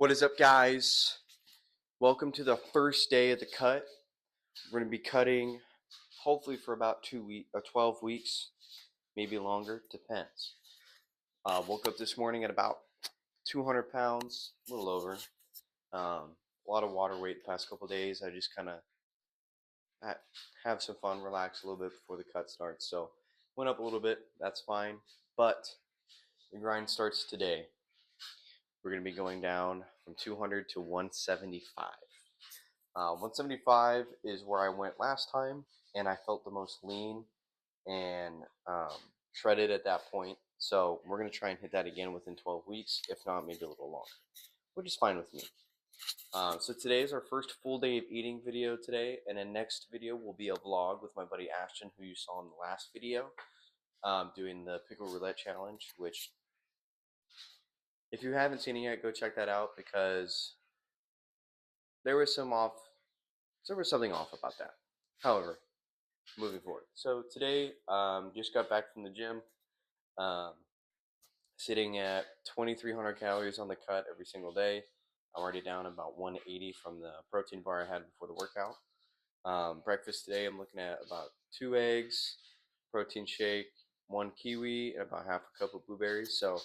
What is up, guys? Welcome to the first day of the cut. We're going to be cutting hopefully for about 12 weeks, maybe longer, depends. Woke up this morning at about 200 pounds, a little over. A lot of water weight the past couple days. I just kind of have some fun, relax a little bit before the cut starts. So went up a little bit, that's fine. But the grind starts today. We're going to be going down from 200 to 175. 175 is where I went last time, and I felt the most lean and shredded at that point. So we're going to try and hit that again within 12 weeks, if not maybe a little longer, which is fine with me. So today is our first full day of eating video today, and then next video will be a vlog with my buddy Ashton, who you saw in the last video, doing the pickle roulette challenge, which if you haven't seen it yet, go check that out because there was something off about that. However, moving forward. So today, just got back from the gym, sitting at 2,300 calories on the cut every single day. I'm already down about 180 from the protein bar I had before the workout. Breakfast today, I'm looking at about 2 eggs, protein shake, 1 kiwi, and about half a cup of blueberries. So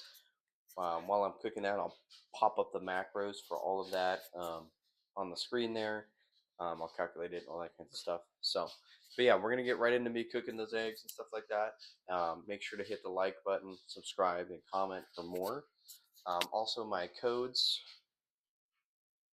while I'm cooking that, I'll pop up the macros for all of that on the screen there. I'll calculate it and all that kind of stuff. So, but yeah, we're going to get right into me cooking those eggs and stuff like that. Make sure to hit the like button, subscribe, and comment for more. Also, my codes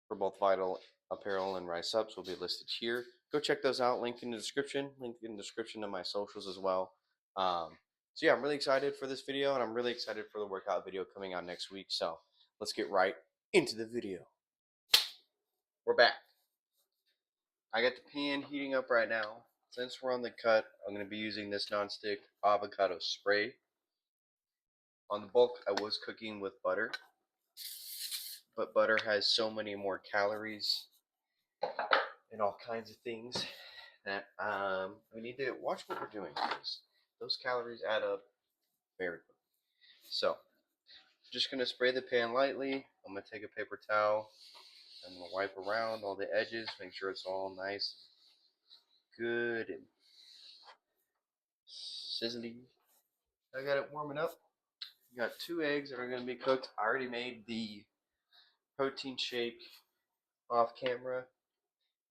for both Vital, Apparel, and Ryse Supps will be listed here. Go check those out. Link in the description. Link in the description of my socials as well. So yeah, I'm really excited for this video, and I'm really excited for the workout video coming out next week. So let's get right into the video. We're back. I got the pan heating up right now. Since we're on the cut, I'm going to be using this nonstick avocado spray. On the bulk, I was cooking with butter, but butter has so many more calories and all kinds of things that we need to watch what we're doing because those calories add up very quickly. So, just going to spray the pan lightly. I'm going to take a paper towel. I'm going to wipe around all the edges, make sure it's all nice, good, and sizzly. I got it warming up. Got 2 eggs that are going to be cooked. I already made the protein shake off camera.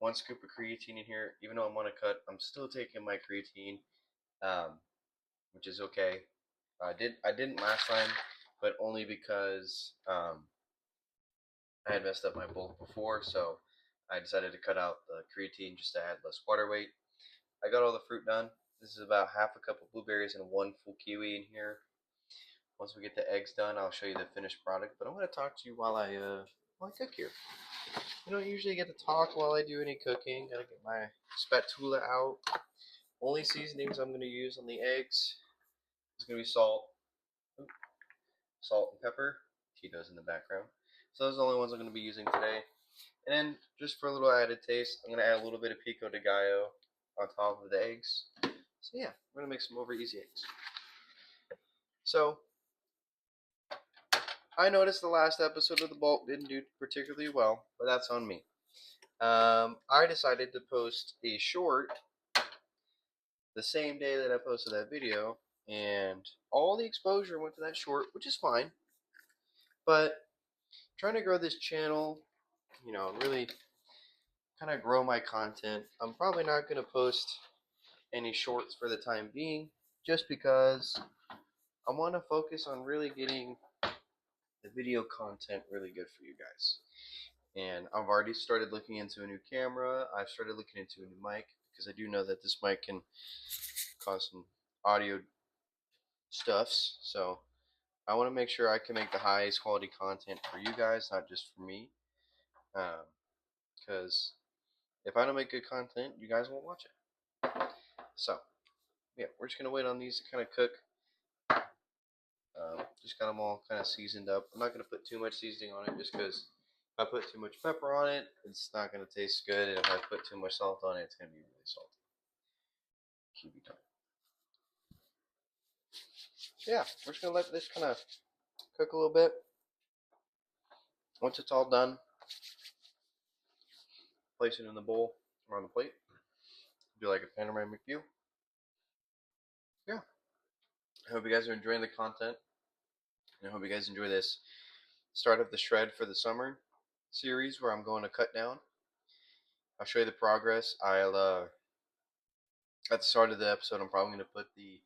1 scoop of creatine in here. Even though I'm on a cut, I'm still taking my creatine, which is okay. I didn't last time, but only because I had messed up my bulk before, so I decided to cut out the creatine just to add less water weight. I got all the fruit done. This is about half a cup of blueberries and 1 full kiwi in here. Once we get the eggs done, I'll show you the finished product. But I want to talk to you while I cook here. I don't usually get to talk while I do any cooking. Gotta get my spatula out. Only seasonings I'm going to use on the eggs is going to be salt and pepper. Tito's in the background. So those are the only ones I'm going to be using today. And then, just for a little added taste, I'm going to add a little bit of pico de gallo on top of the eggs. So yeah, we're going to make some over easy eggs. So, I noticed the last episode of the bulk didn't do particularly well, but that's on me. I decided to post a short the same day that I posted that video, and all the exposure went to that short, which is fine. But trying to grow this channel, really kind of grow my content, I'm probably not going to post any shorts for the time being, just because I want to focus on really getting the video content really good for you guys. And I've already started looking into a new camera. I've started looking into a new mic because I do know that this mic can cause some audio stuffs. So I want to make sure I can make the highest quality content for you guys, not just for me. Because if I don't make good content, you guys won't watch it. So yeah, we're just gonna wait on these to kind of cook. Just got them all kind of seasoned up. I'm not gonna put too much seasoning on it, just because if I put too much pepper on it, it's not gonna taste good, and if I put too much salt on it, it's gonna be really salty. Keep it done. So yeah, we're just gonna let this kind of cook a little bit. once it's all done, place it in the bowl or on the plate. Do like a panoramic view. Yeah. I hope you guys are enjoying the content. And I hope you guys enjoy this start of the shred for the summer series where I'm going to cut down. I'll show you the progress. I'll at the start of the episode, I'm probably going to put the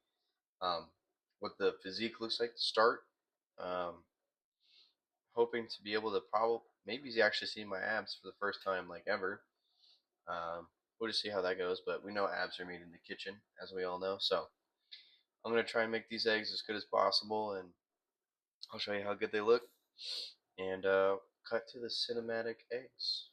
what the physique looks like to start. Um, hoping to be able to probably maybe actually see my abs for the first time like ever. We'll just see how that goes, but we know abs are made in the kitchen, as we all know. So I'm gonna try and make these eggs as good as possible, and I'll show you how good they look. And cut to the cinematic eggs.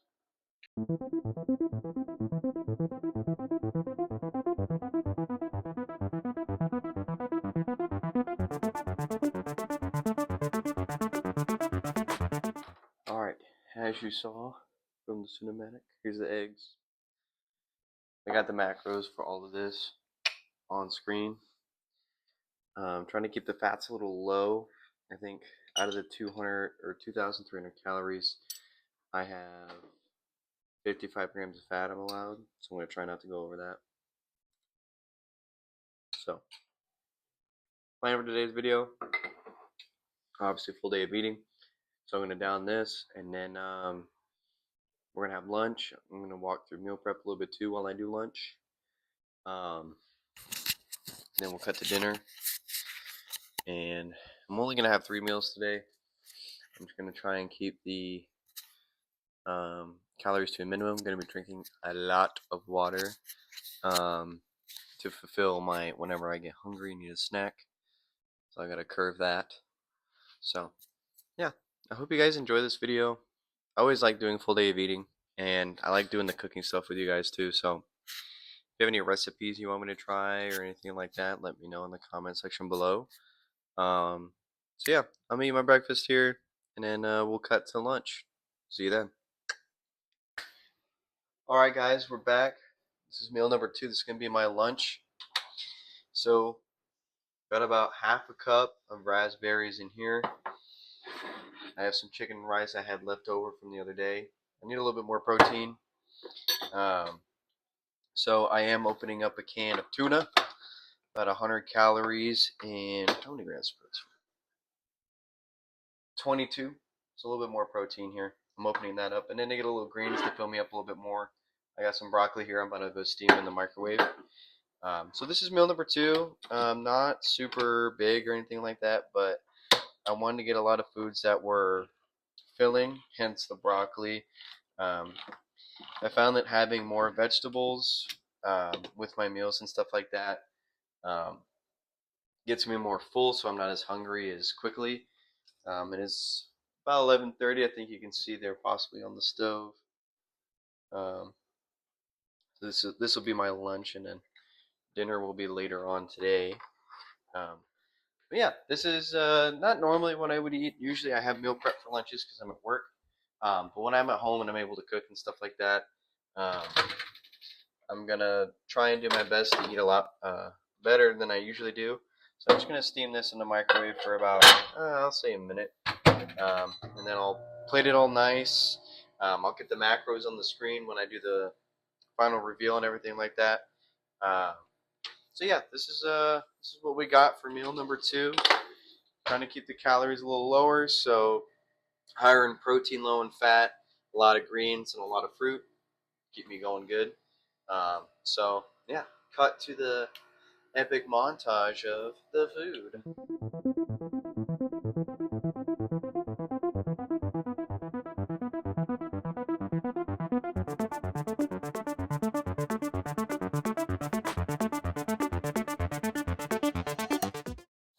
All right, as you saw from the cinematic, here's the eggs. I got the macros for all of this on screen. Trying to keep the fats a little low. I think out of the 200 or 2,300 calories, I have 55 grams of fat I'm allowed, so I'm going to try not to go over that. So, plan for today's video, obviously full day of eating. So I'm going to down this, and then we're going to have lunch. I'm going to walk through meal prep a little bit too while I do lunch. Then we'll cut to dinner. And I'm only going to have 3 meals today. I'm just going to try and keep the calories to a minimum. I'm going to be drinking a lot of water to fulfill my whenever I get hungry and need a snack. So I got to curve that. So yeah, I hope you guys enjoy this video. I always like doing full day of eating, and I like doing the cooking stuff with you guys too. So if you have any recipes you want me to try or anything like that, let me know in the comment section below. So yeah, I'm eating my breakfast here, and then we'll cut to lunch. See you then. Alright guys, we're back. This is meal number 2. This is going to be my lunch. So, got about half a cup of raspberries in here. I have some chicken and rice I had left over from the other day. I need a little bit more protein. So I am opening up a can of tuna. About 100 calories and how many grams of protein? 22. It's a little bit more protein here. I'm opening that up. And then I get a little greens to fill me up a little bit more. I got some broccoli here. I'm about to go steam in the microwave. So this is meal number 2. Not super big or anything like that, but I wanted to get a lot of foods that were filling, hence the broccoli. I found that having more vegetables with my meals and stuff like that gets me more full, so I'm not as hungry as quickly. It is about 11:30. I think you can see there possibly on the stove. Um, this will be my lunch, and then dinner will be later on today. But yeah, this is not normally what I would eat. Usually I have meal prep for lunches because I'm at work. But when I'm at home and I'm able to cook and stuff like that, um, I'm gonna try and do my best to eat a lot better than I usually do. So I'm just gonna steam this in the microwave for about, I'll say a minute, and then I'll plate it all nice. I'll get the macros on the screen when I do the final reveal and everything like that. Uh, so yeah, this is what we got for meal number 2. Trying to keep the calories a little lower, so higher in protein, low in fat, a lot of greens and a lot of fruit. Keep me going good. So yeah, cut to the epic montage of the food.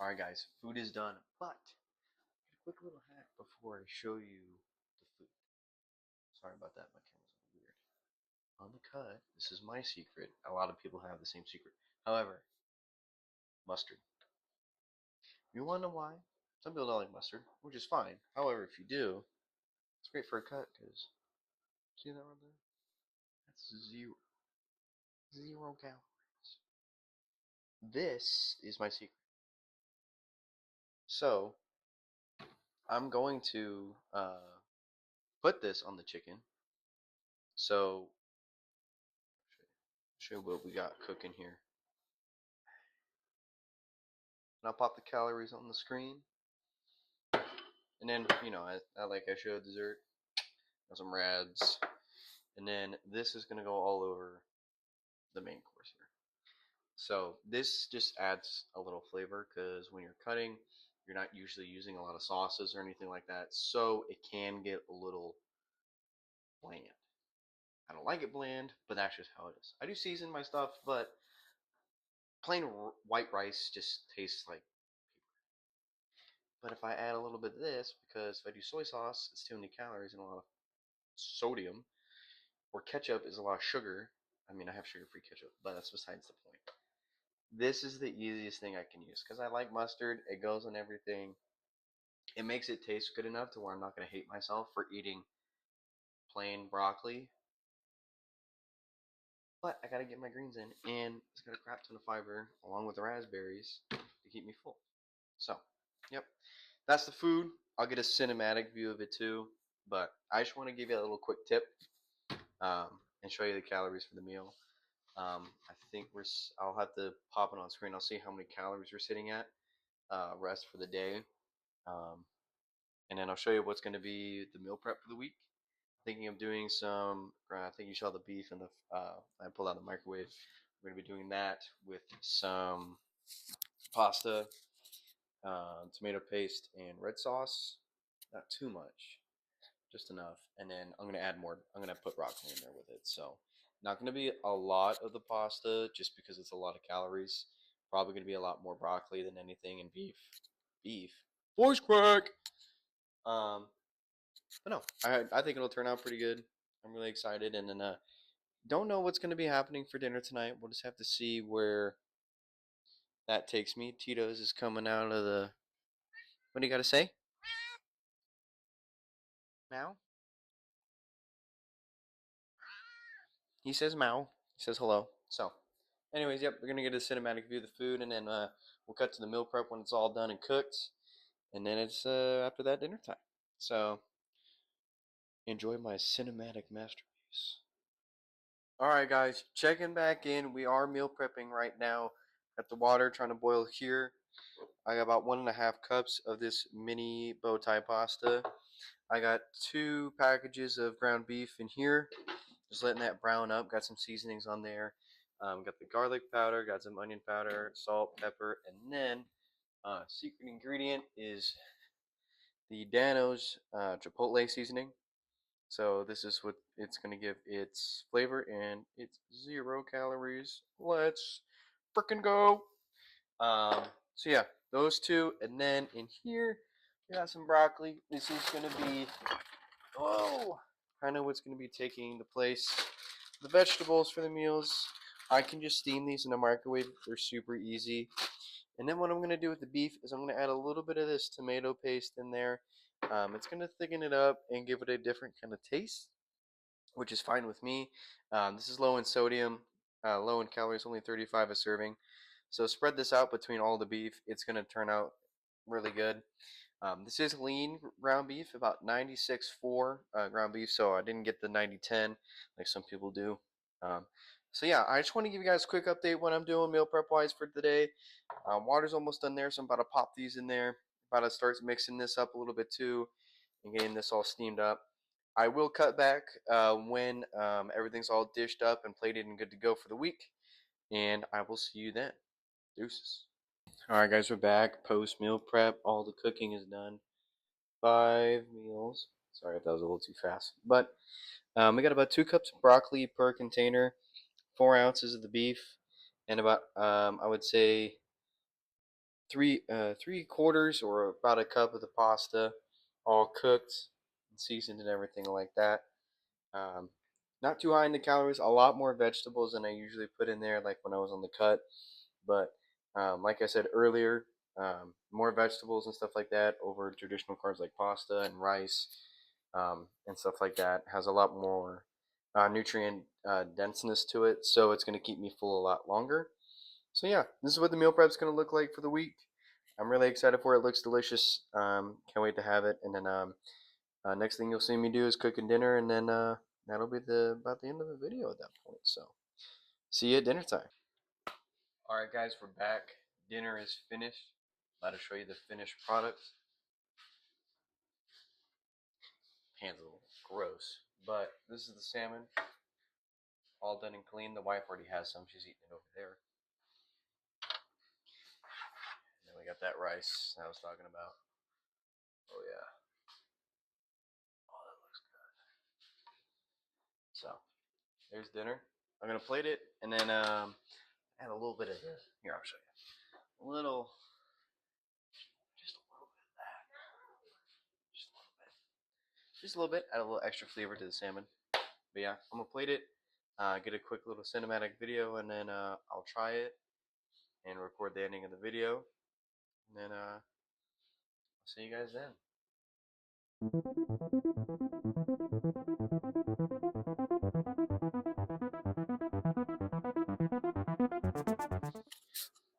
Alright guys, food is done, but a quick little hack before I show you the food. Sorry about that, my camera's a little weird. On the cut, this is my secret. A lot of people have the same secret. However, mustard. You wanna know why? Some people don't like mustard, which is fine. However, if you do, it's great for a cut, because see that right there? That's zero calories. This is my secret. So I'm going to put this on the chicken. So show what we got cooking here. And I'll pop the calories on the screen. And then, you know, I like I showed dessert, some rads. And then this is going to go all over the main course here. So this just adds a little flavor because when you're cutting, you're not usually using a lot of sauces or anything like that. So it can get a little bland. I don't like it bland, but that's just how it is. I do season my stuff, but plain white rice just tastes like paper. But if I add a little bit of this, because if I do soy sauce, it's too many calories and a lot of sodium, or ketchup is a lot of sugar. I mean, I have sugar-free ketchup, but that's besides the point. This is the easiest thing I can use because I like mustard. It goes on everything. It makes it taste good enough to where I'm not going to hate myself for eating plain broccoli. But I got to get my greens in, and it's got a crap ton of fiber along with the raspberries to keep me full. So, yep, that's the food. I'll get a cinematic view of it too, but I just want to give you a little quick tip and show you the calories for the meal. I think I'll have to pop it on screen. I'll see how many calories we're sitting at. Rest for the day. Um, and then I'll show you what's going to be the meal prep for the week. Thinking of doing some. I think you saw the beef and the. I pulled out the microwave. We're going to be doing that with some pasta, tomato paste, and red sauce. Not too much, just enough. And then I'm going to add more. I'm going to put broccoli in there with it. So not going to be a lot of the pasta just because it's a lot of calories. Probably going to be a lot more broccoli than anything, and beef. Beef. Voice crack. Um, but no, I think it'll turn out pretty good. I'm really excited, and then don't know what's going to be happening for dinner tonight. We'll just have to see where that takes me. Tito's is coming out of the. What do you got to say? Meow. He says meow. He says hello. So, anyways, yep, we're gonna get a cinematic view of the food, and then we'll cut to the meal prep when it's all done and cooked, and then it's after that dinner time. So, enjoy my cinematic masterpiece. All right, guys, checking back in. We are meal prepping right now. Got the water trying to boil here. I got about 1.5 cups of this mini bow tie pasta. I got 2 packages of ground beef in here. Just letting that brown up. Got some seasonings on there. Got the garlic powder, got some onion powder, salt, pepper, and then secret ingredient is the Dano's chipotle seasoning. So this is what it's going to give its flavor, and it's 0 calories. Let's frickin' go! So yeah, those two, and then in here we got some broccoli. This is going to be kind of what's going to be taking the place. The vegetables for the meals, I can just steam these in the microwave. They're super easy. And then what I'm going to do with the beef is I'm going to add a little bit of this tomato paste in there. It's going to thicken it up and give it a different kind of taste, which is fine with me. This is low in sodium, low in calories, only 35 a serving. So spread this out between all the beef. It's going to turn out really good. This is lean ground beef, about 96.4 ground beef, so I didn't get the 90-10 like some people do. So yeah, I just want to give you guys a quick update what I'm doing meal prep wise for today. Water's almost done there, so I'm about to pop these in there. About to start mixing this up a little bit too and getting this all steamed up. I will cut back when everything's all dished up and plated and good to go for the week, and I will see you then. Deuces. Alright guys, we're back. Post meal prep. All the cooking is done. 5 meals. Sorry if that was a little too fast. But we got about 2 cups of broccoli per container, 4 ounces of the beef, and about I would say 3 quarters or about a cup of the pasta, all cooked and seasoned and everything like that. Um, Not too high in the calories. A lot more vegetables than I usually put in there, like when I was on the cut. But like I said earlier, more vegetables and stuff like that over traditional carbs like pasta and rice and stuff like that has a lot more nutrient denseness to it, so it's going to keep me full a lot longer. So yeah, this is what the meal prep is going to look like for the week. I'm really excited for it. It looks delicious. Can't wait to have it. And then Next thing you'll see me do is cooking dinner, and then that'll be about the end of the video at that point. So see you at dinner time. All right, guys, we're back. Dinner is finished. About to show you the finished product. Hands a little gross, but this is the salmon, all done and clean. The wife already has some; she's eating it over there. And then we got that rice that I was talking about. Oh yeah. Oh, that looks good. So there's dinner. I'm gonna plate it, and then add a little bit of this. Here, I'll show you. A little, just a little bit of that. Just a little bit. Just a little bit. Add a little extra flavor to the salmon. But yeah, I'm gonna plate it. Get a quick little cinematic video, and then I'll try it and record the ending of the video. And then I'll see you guys then.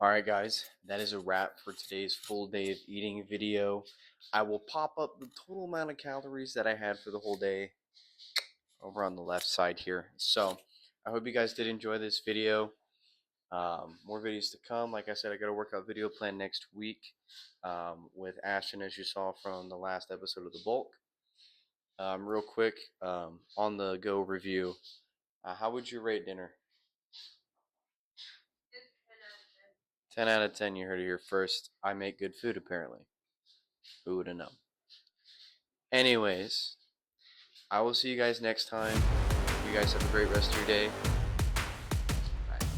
Alright guys, that is a wrap for today's full day of eating video. I will pop up the total amount of calories that I had for the whole day over on the left side here. So I hope you guys did enjoy this video. More videos to come. Like I said, I got a workout video planned next week with Ashton, as you saw from the last episode of The Bulk. Real quick, on the go review, how would you rate dinner? 10 out of 10. You heard it here first. I make good food, apparently. Who would have known? Anyways, I will see you guys next time. You guys have a great rest of your day.